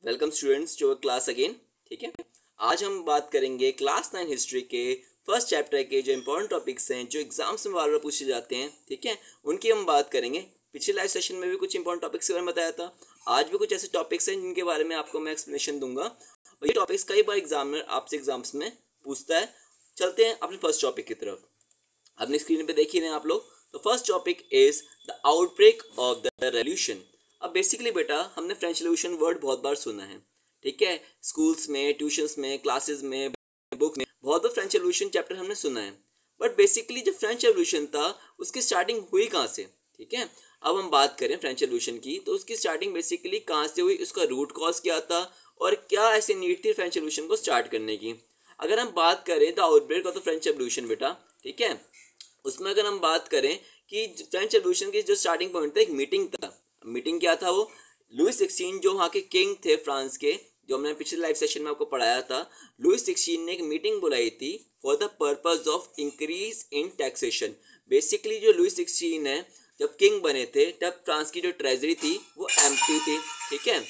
Welcome students to class again. ठीक है, आज हम बात करेंगे क्लास 9 हिस्ट्री के फर्स्ट चैप्टर के जो इंपॉर्टेंट टॉपिक्स हैं जो एग्जाम्स में बार बार पूछे जाते हैं। ठीक है, उनकी हम बात करेंगे। पिछले लाइव सेशन में भी कुछ इंपॉर्टेंट टॉपिक्स के बारे में बताया था। आज भी कुछ ऐसे टॉपिक्स हैं जिनके बारे में आपको मैं एक्सप्लेनेशन दूंगा और ये टॉपिक्स कई बार एग्जामिनर आपसे एग्जाम्स में पूछता है। चलते हैं अपने फर्स्ट टॉपिक की तरफ। अपनी स्क्रीन पे देख ही रहे हैं आप लोग। तो first topic is the outbreak of the revolution. अब बेसिकली बेटा हमने फ्रेंच रेवोल्यूशन वर्ड बहुत बार सुना है। ठीक है, स्कूल्स में, ट्यूशंस में, क्लासेस में, बुक में बहुत बार फ्रेंच रेवोल्यूशन चैप्टर हमने सुना है। बट बेसिकली जो फ्रेंच रेवोल्यूशन था उसकी स्टार्टिंग हुई कहाँ से? ठीक है, अब हम बात करें फ्रेंच रेवोल्यूशन की तो उसकी स्टार्टिंग बेसिकली कहाँ से हुई, उसका रूट कॉज क्या था और क्या ऐसी नीड थी फ्रेंच रेवोल्यूशन को स्टार्ट करने की। अगर हम बात करें the outbreak of the French revolution बेटा, ठीक है, उसमें अगर हम बात करें कि फ्रेंच रेवोल्यूशन की जो स्टार्टिंग पॉइंट था एक मीटिंग था। मीटिंग क्या था वो? लुई 16 जो वहाँ के किंग थे फ्रांस के, जो हमने पिछले लाइव सेशन में आपको पढ़ाया था, लुई 16 ने एक मीटिंग बुलाई थी for the purpose of increase in taxation. Basically जो लुई 16 है जब किंग बने थे तब फ्रांस की जो ट्रेजरी थी वो एम्प्टी थी। ठीक है,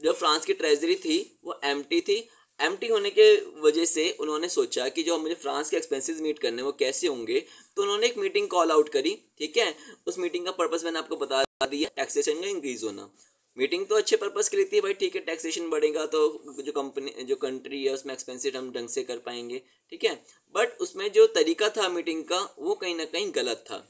जो फ्रांस की ट्रेजरी थी वो एम्प्टी थी। एम्प्टी होने के वजह से उन्होंने सोचा कि जो मुझे फ्रांस के एक्सपेंसेस मीट करने वो कैसे होंगे, तो उन्होंने एक मीटिंग कॉल आउट करी। ठीक है, उस मीटिंग का पर्पस मैंने आपको बता दिया, टैक्सेशन का इंक्रीज होना। मीटिंग तो अच्छे पर्पस के लिए थी भाई। ठीक है, टैक्सेशन बढ़ेगा तो जो कंपनी जो कंट्री है उसमें एक्सपेंसिव हम ढंग से कर पाएंगे। ठीक है, बट उसमें जो तरीका था मीटिंग का वो कहीं ना कहीं गलत था।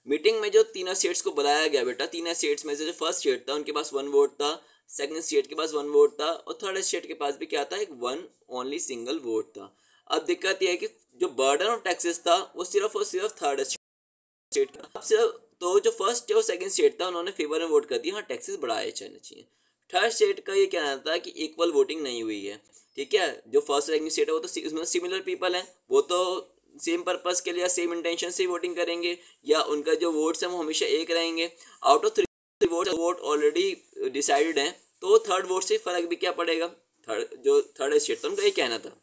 मीटिंग में जो तीनों स्टेट्स को बुलाया गया बेटा, तीनों स्टेट्स में से जो फर्स्ट स्टेट था उनके पास वन वोट था, सेकंड स्टेट के पास वन वोट था और थर्ड स्टेट के पास भी क्या था, एक वन ओनली सिंगल वोट था। अब दिक्कत यह है कि जो बर्डन ऑफ टैक्सेस था वो सिर्फ और सिर्फ थर्ड स्टेट का। अब सिर्फ तो जो फर्स्ट और सेकंड स्टेट था उन्होंने फेवर में वोट कर दिया, हाँ टैक्सेस बढ़ाए जाने चाहिए। थर्ड स्टेट का ये कहना था कि इक्वल वोटिंग नहीं हुई है। ठीक है, जो फर्स्ट सेकंड स्टेट है वो तो उसमें सिमिलर पीपल है, वो तो सेम पर्पस के लिए सेम इंटेंशन से वोटिंग करेंगे या उनका जो वोट्स है वो हमेशा एक रहेंगे। Out of three vote already decided है, तो थर्ड वोट से फर्क भी क्या पड़ेगा। थर्ड स्टेट था उनका ये कहना था।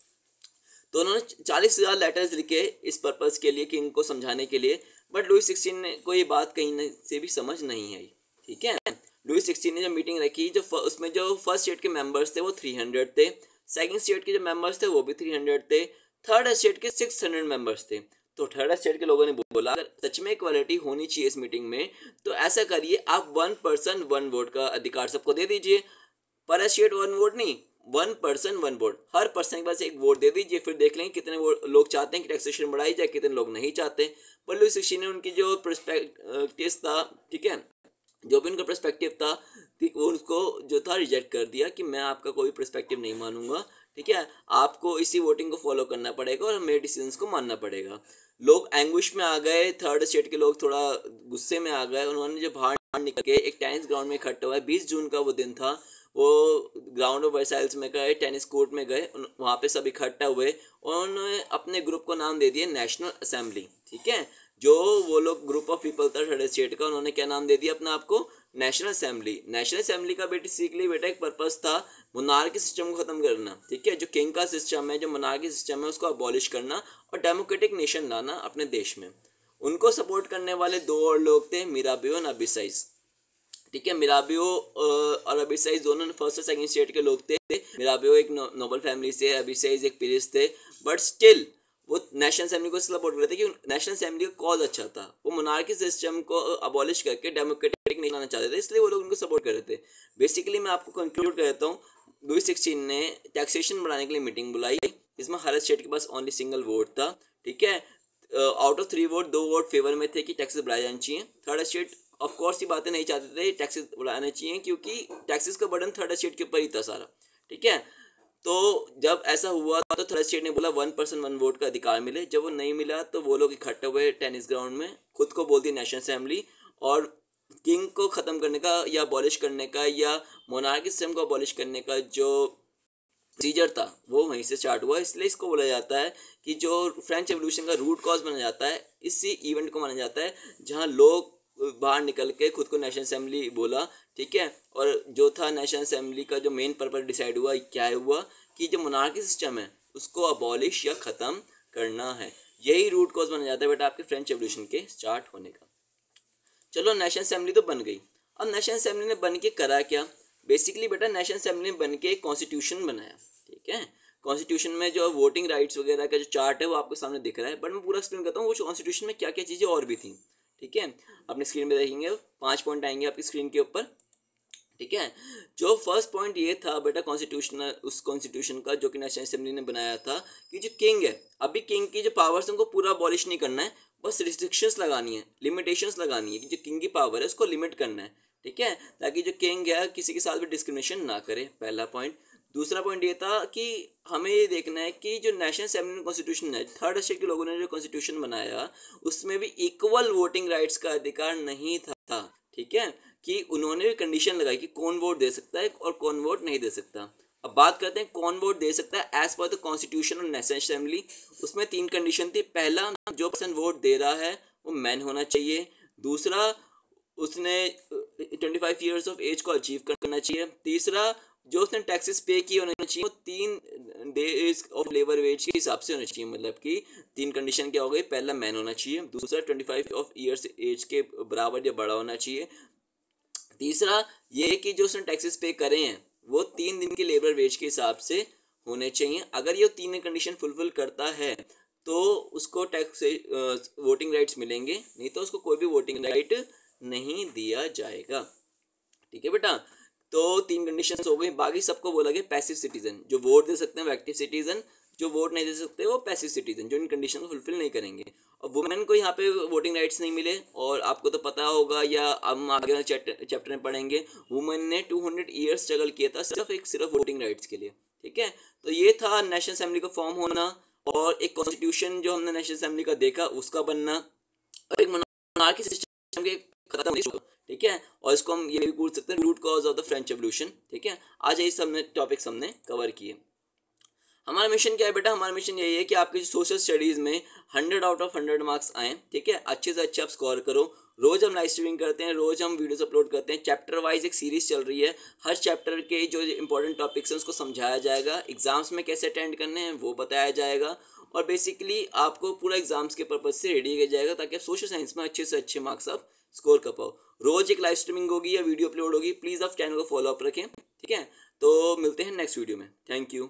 तो उन्होंने 40,000 लेटर्स लिखे इस पर्पस के लिए किंग को समझाने के लिए। बट लुई 16 को ये बात कहीं से भी समझ नहीं आई। ठीक है, लुई 16 ने जो मीटिंग रखी, जो उसमें जो फर्स्ट स्टेट के मेंबर्स थे वो 300 थे, सेकंड स्टेट के जो मेंबर्स थे वो भी 300 थे, थर्ड स्टेट के 600 मेंबर्स थे। तो थर्ड स्टेट के लोगों ने बोला अगर सच में इक्वालिटी होनी चाहिए इस मीटिंग में तो ऐसा करिए, आप 1 पर्सन 1 वोट का अधिकार सबको दे दीजिए। पर स्टेट 1 वोट नहीं, 1 पर्सन 1 वोट, हर पर्सन के पास एक वोट दे दीजिए। फिर देख लेंगे कितने लोग चाहते हैं कि टैक्सेशन बढ़ाई जाए, कितने लोग नहीं चाहते। पर लुई 16 ने उनकी जो पर्सपेक्टिव था, ठीक है, जो भी उनका पर्सपेक्टिव था, वो उसको जो था रिजेक्ट कर दिया कि मैं आपका कोई पर्सपेक्टिव नहीं मानूंगा। ठीक है, आपको इसी वोटिंग को फॉलो करना पड़ेगा और मेरे डिसीजंस को मानना पड़ेगा। लोग एंग्विश में आ गए, थर्ड स्टेट के लोग थोड़ा गुस्से में आ गए। उन्होंने जो बाहर निकल के एक टेनिस ग्राउंड में इकट्ठा हुआ, 20 जून का वो दिन था, वो ग्राउंड ऑफ वर्साइल्स में गए, टेनिस कोर्ट में गए, वहाँ पे सब इकट्ठा हुए और उन्होंने अपने ग्रुप को नाम दे दिया नेशनल असेंबली। ठीक है, जो वो लोग ग्रुप ऑफ पीपल था थर्ड स्टेट का, उन्होंने क्या नाम दे दिया अपने आप को, नेशनल असेंबली। नेशनल असेंबली का बेसिकली बेटा एक पर्पस था मोनार्की सिस्टम को खत्म करना। ठीक है, जो किंग का सिस्टम है, जो मोनार्की सिस्टम है, उसको अबॉलिश करना और डेमोक्रेटिक नेशन लाना अपने देश में। उनको सपोर्ट करने वाले दो और लोग थे, मिराबियो और अबिसाइज। ठीक है, मिराबियो और अबिसाइज दोनों फर्स्ट और सेकंड स्टेट के लोग थे। मिराबियो एक नोबल फैमिली से, अबिसाइज एक पीरिस थे। बट स्टिल वो नेशनल असेंबली को सपोर्ट कर रहे थे कि नेशनल असेंबली का कॉज अच्छा था। वो मोनार्की सिस्टम को अबॉलिश करके डेमोक्रेटिक नहीं लाना चाहते थे, इसलिए वो लोग उनको सपोर्ट कर रहे थे। बेसिकली मैं आपको कंक्लूड कर देता हूँ, लुई 16 ने टैक्सेशन बढ़ाने के लिए मीटिंग बुलाई, इसमें हर स्टेट के पास ओनली सिंगल वोट था। ठीक है, out of 3 vote 2 vote favour में थे कि टैक्सेस बढ़ाए जाने चाहिए। थर्ड स्टेट ऑफ कोर्स ये बातें नहीं चाहते थे टैक्सेस बढ़ाने चाहिए, क्योंकि टैक्सेस का बर्डन थर्ड स्टेट के ऊपर ही था सारा। ठीक है, तो जब ऐसा हुआ तो थर्ड स्टेट ने बोला 1 पर्सन 1 वोट का अधिकार मिले। जब वो नहीं मिला तो वो लोग इकट्ठे हुए टेनिस ग्राउंड में, खुद को बोलती नेशनल असेंबली, और किंग को ख़त्म करने का या अबॉलिश करने का या मोनार्की सिस्टम को अबॉलिश करने का जो प्रोसीजर था वो वहीं से स्टार्ट हुआ। इसलिए इसको बोला जाता है कि जो फ्रेंच रेवोल्यूशन का रूट कॉज माना जाता है, इसी इवेंट को माना जाता है जहां लोग बाहर निकल के खुद को नेशनल असेंबली बोला। ठीक है, और जो था नेशनल असेंबली का जो मेन पर्पस डिसाइड हुआ, क्या हुआ कि जो मोनार्की सिस्टम है उसको अबॉलिश या ख़त्म करना है। यही रूट कॉज माना जाता है बेटा आपके फ्रेंच रेवोल्यूशन के स्टार्ट होने का। चलो नेशनल असेंबली तो बन गई। अब नेशनल असेंबली ने बन के करा क्या? बेसिकली बेटा नेशनल असेंबली ने बन के एक कॉन्स्टिट्यूशन बनाया, ठीक है। कॉन्स्टिट्यूशन में जो वोटिंग राइट्स वगैरह का जो चार्ट है वो आपके सामने दिख रहा है, बट मैं पूरा एक्सप्लेन करता हूँ वो कॉन्स्टिट्यूशन में क्या क्या चीज़ें और भी थी, ठीक है। अपनी स्क्रीन पे देखेंगे 5 पॉइंट आएंगे आपकी स्क्रीन के ऊपर, ठीक है। जो फर्स्ट पॉइंट ये था बेटा उस कॉन्स्टिट्यूशन का जो कि नेशनल असेंबली ने बनाया था कि जो किंग है, अभी किंग की जो पावर्स उनको पूरा अबॉलिश नहीं करना है, बस रिस्ट्रिक्शंस लगानी है, लिमिटेशंस लगानी है कि जो किंग की पावर है उसको लिमिट करना है, ठीक है, ताकि जो किंग है किसी के साथ भी डिस्क्रिमिनेशन ना करे, पहला पॉइंट। दूसरा पॉइंट ये था कि हमें ये देखना है कि जो नेशनल असेंबली कॉन्स्टिट्यूशन है, थर्ड स्टेट के लोगों ने जो कॉन्स्टिट्यूशन बनाया उसमें भी इक्वल वोटिंग राइट्स का अधिकार नहीं था, ठीक है, कि उन्होंने भी कंडीशन लगाई कि कौन वोट दे सकता है और कौन वोट नहीं दे सकता। अब बात करते हैं कौन वोट दे सकता है as per the constitution of national assembly. उसमें 3 कंडीशन थी। पहला, जो पर्सन वोट दे रहा है वो मैन होना चाहिए। दूसरा, उसने 25 ईयर्स ऑफ एज को अचीव करना चाहिए। तीसरा, जो उसने टैक्सेस पे किए होने चाहिए वो 3 डेज ऑफ लेबर वेज के हिसाब से होना चाहिए। मतलब कि 3 कंडीशन क्या हो गई, पहला मैन होना चाहिए, दूसरा 25 ऑफ ईयर्स एज के बराबर या बड़ा होना चाहिए, तीसरा ये कि जो उसने टैक्सेस पे करे हैं वो 3 दिन के लेबर वेज के हिसाब से होने चाहिए। अगर ये 3 कंडीशन फुलफिल करता है तो उसको टैक्स वोटिंग राइट्स मिलेंगे, नहीं तो उसको कोई भी वोटिंग राइट नहीं दिया जाएगा, ठीक है बेटा। तो 3 कंडीशंस हो गई। बाकी सबको बोला गया पैसिव सिटीजन, जो वोट दे सकते हैं वो एक्टिव सिटीजन, जो वोट नहीं दे सकते वो पैसिव सिटीजन, जो इन कंडीशन को फुलफिल नहीं करेंगे। और वुमेन को यहाँ पे वोटिंग राइट्स नहीं मिले, और आपको तो पता होगा या हम आगे वाले चैप्टर में पढ़ेंगे, वुमेन ने 200 ईयर्स स्ट्रगल किया था सिर्फ वोटिंग राइट्स के लिए, ठीक है। तो ये था नेशनल असेंबली का फॉर्म होना, और एक कॉन्स्टिट्यूशन जो हमने नेशनल असेंबली का देखा उसका बनना, और एक मोनार्की सिस्टम के खत्म होने, ठीक है। और इसको हम ये भी बोल सकते हैं root cause of the French revolution, ठीक है। आज यही सब टॉपिक्स हमने कवर किए। हमारा मिशन क्या है बेटा, हमारा मिशन यही है कि आपके सोशल स्टडीज़ में 100 आउट ऑफ 100 मार्क्स आए, ठीक है। अच्छे से अच्छे आप स्कोर करो। रोज़ हम लाइव स्ट्रीमिंग करते हैं, रोज़ हम वीडियोस अपलोड करते हैं, चैप्टर वाइज एक सीरीज़ चल रही है। हर चैप्टर के जो इंपॉर्टेंट टॉपिक्स हैं उसको समझाया जाएगा, एग्जाम्स में कैसे अटेंड करने हैं वो बताया जाएगा, और बेसिकली आपको पूरा एग्जाम्स के पर्पज से रेडी किया जाएगा ताकि आप सोशल साइंस में अच्छे से अच्छे मार्क्स आप स्कोर कर पाओ। रोज़ एक लाइव स्ट्रीमिंग होगी या वीडियो अपलोड होगी, प्लीज़ आप चैनल को फॉलो अप रखें, ठीक है। तो मिलते हैं नेक्स्ट वीडियो में, थैंक यू।